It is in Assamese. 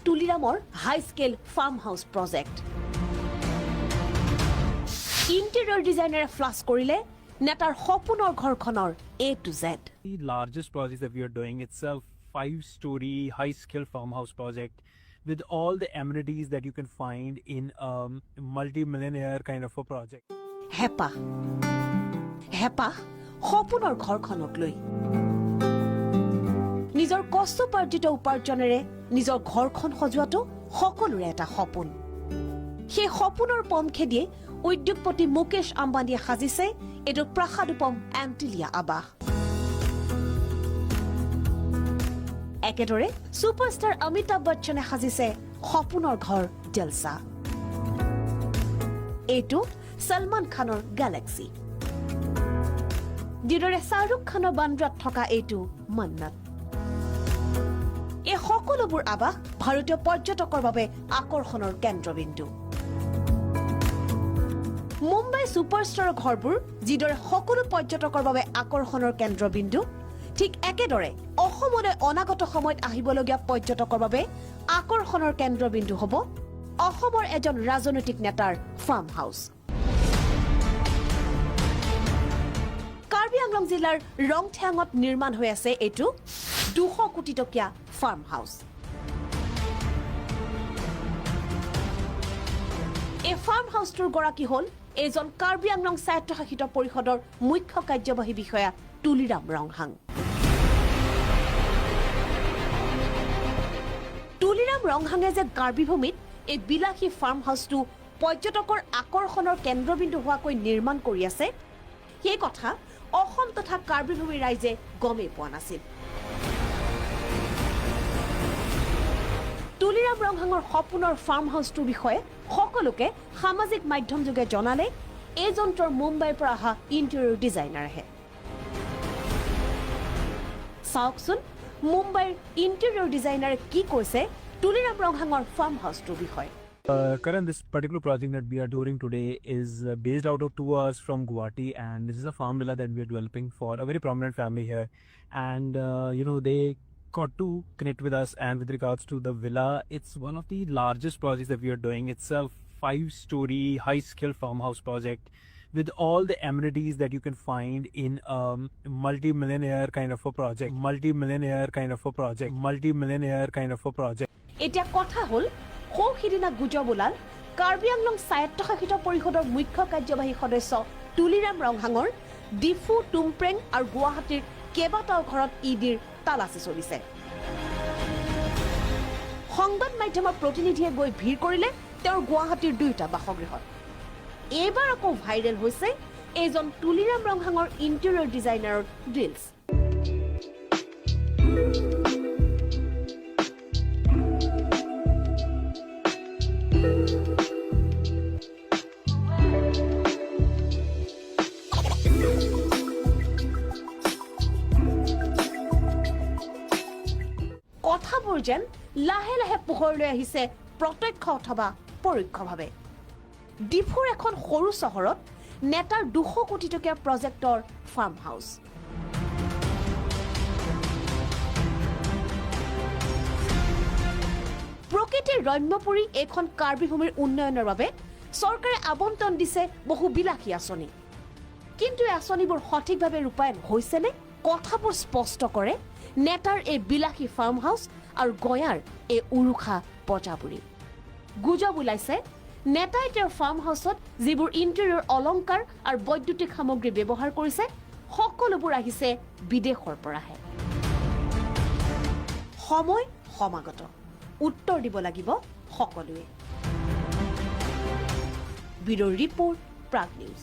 Tuliramor high-scale farmhouse project. Interior designer flash korile netar hopunor ghorkhonor A to Z. The largest project that we are doing, it's a 5-story high-scale farmhouse project with all the amenities that you can find in a multi-millionaire kind of a project. Hepa hopunor ghorkhonok loi নিজৰ কষ্টপাৰ্জিত উপাৰ্জনেৰে নিজৰ ঘৰখন সজোৱাটো সকলোৰে এটা সপোন সেই সপোনৰ পমখে দিয়ে উদ্যোগপতি মুকেশ আম্বানীয়ে সাজিছে এটো প্ৰাসাদোপম এণ্টিলিয়া আবাস একেদৰে সুপাৰষ্টাৰ অমিতাভ বচ্চনে সাজিছে সপোনৰ ঘৰ জলসা এটো salman খানৰ গ্যালাক্সি যিদৰে শাহৰুখ খানৰ বান্দ্ৰাত থকা এটো মন্নত এই সকলোবোৰ আবাস ভাৰতীয় পৰ্যটকৰ বাবে আকৰ্ষণৰ কেন্দ্ৰবিন্দু মুম্বাই সুপাৰষ্টাৰৰ ঘৰবোৰ যিদৰে সকলো পৰ্যটকৰ বাবে আকৰ্ষণৰ কেন্দ্ৰবিন্দু ঠিক একেদৰে অসমলৈ অনাগত সময়ত আহিবলগীয়া পৰ্যটকৰ বাবে আকৰ্ষণৰ কেন্দ্ৰবিন্দু হ'ব অসমৰ এজন ৰাজনৈতিক নেতাৰ ফাৰ্ম হাউচ কাৰ্বি আংলং জিলাৰ ৰংথেঙত নিৰ্মাণ হৈ আছে এটো 200 কোটি টকীয়া ফাৰ্ম হাউচ এই ফাৰ্ম হাউচটোৰ গৰাকী হ'ল এজন কাৰ্বি আংলং স্বায়ত্তশাসিত পৰিষদৰ মুখ্য কাৰ্যবাহী বিষয়া তুলিৰাম ৰংহাং তুলিৰাম ৰংহাঙে যে কাৰ্বি ভূমিত এই বিলাসী ফাৰ্ম হাউচটো পৰ্যটকৰ আকৰ্ষণৰ কেন্দ্ৰবিন্দু হোৱাকৈ নিৰ্মাণ কৰি আছে সেই কথা অসম তথা কাৰ্বি ভূমিৰ ৰাইজে গমেই পোৱা নাছিল তুলিৰাম ৰংহাঙৰ সপোনৰ ফাৰ্ম হাউচটোৰ বিষয়ে সকলোকে সামাজিক মাধ্যম যোগে জনালে এই যন্ত্ৰৰ মুম্বাইৰ পৰা অহা ইণ্টেৰিয়ৰ ডিজাইনাৰ আহে চাওকচোন মুম্বাইৰ ইণ্টেৰিয়ৰ ডিজাইনাৰে কি কৈছে তুলিৰাম ৰংহাঙৰ ফাৰ্ম হাউচটোৰ বিষয়ে Karan, this particular project that we are doing today is based out of 2 hours from Guwahati, and this is a farm villa that we are developing for a very prominent family here. And they got to connect with us, and with regards to the villa, it's one of the largest projects that we are doing. It's a 5-story high-scale farmhouse project with all the amenities that you can find in a multi-millionaire kind of a project. এতিয়া কথা হ'ল সিদিনা গুজব ওলাল কাৰ্বি আংলং স্বায়ত্তশাসিত পৰিষদৰ মুখ্য কাৰ্যবাহী সদস্য তুলিৰাম ৰংহাঙৰ ডিফু টুমপ্ৰেং আৰু গুৱাহাটীৰ কেইবাটাও ঘৰত ইডিৰ তালাচী চলিছে সংবাদ মাধ্যমৰ প্ৰতিনিধিয়ে গৈ ভিৰ কৰিলে তেওঁৰ গুৱাহাটীৰ 2টা বাসগৃহত এইবাৰ আকৌ ভাইৰেল হৈছে এজন তুলিৰাম ৰংহাঙৰ ইণ্টেৰিয়ৰ ডিজাইনাৰৰ ড্ৰিলছ কথাবোৰ যেন লাহে লাহে পোহৰলৈ আহিছে প্ৰত্যক্ষ অথবা পৰোক্ষভাৱে ডিফুৰ এখন সৰু চহৰত নেতাৰ 200 কোটি টকীয়া প্ৰজেক্টৰ ফাৰ্ম হাউচ প্ৰকৃতিৰ ৰম্যপুৰী এখন কাৰ্বি ভূমিৰ উন্নয়নৰ বাবে চৰকাৰে আবণ্টন দিছে বহু বিলাসী আঁচনি কিন্তু এই আঁচনিবোৰ সঠিকভাৱে ৰূপায়ণ হৈছেনে কথাবোৰ স্পষ্ট কৰে নেতাৰ এই বিলাসী ফাৰ্ম হাউচ আৰু গয়াৰ এই উৰুখা পজাপুৰী গুজব ওলাইছে নেতাই তেওঁৰ ফাৰ্ম হাউচত যিবোৰ ইণ্টেৰিয়ৰ অলংকাৰ আৰু বৈদ্যুতিক সামগ্ৰী ব্যৱহাৰ কৰিছে সকলোবোৰ আহিছে বিদেশৰ পৰাহে সময় সমাগত উত্তৰ দিব লাগিব সকলোৱে ব্যুৰ ৰিপৰ্ট প্ৰাগ নিউজ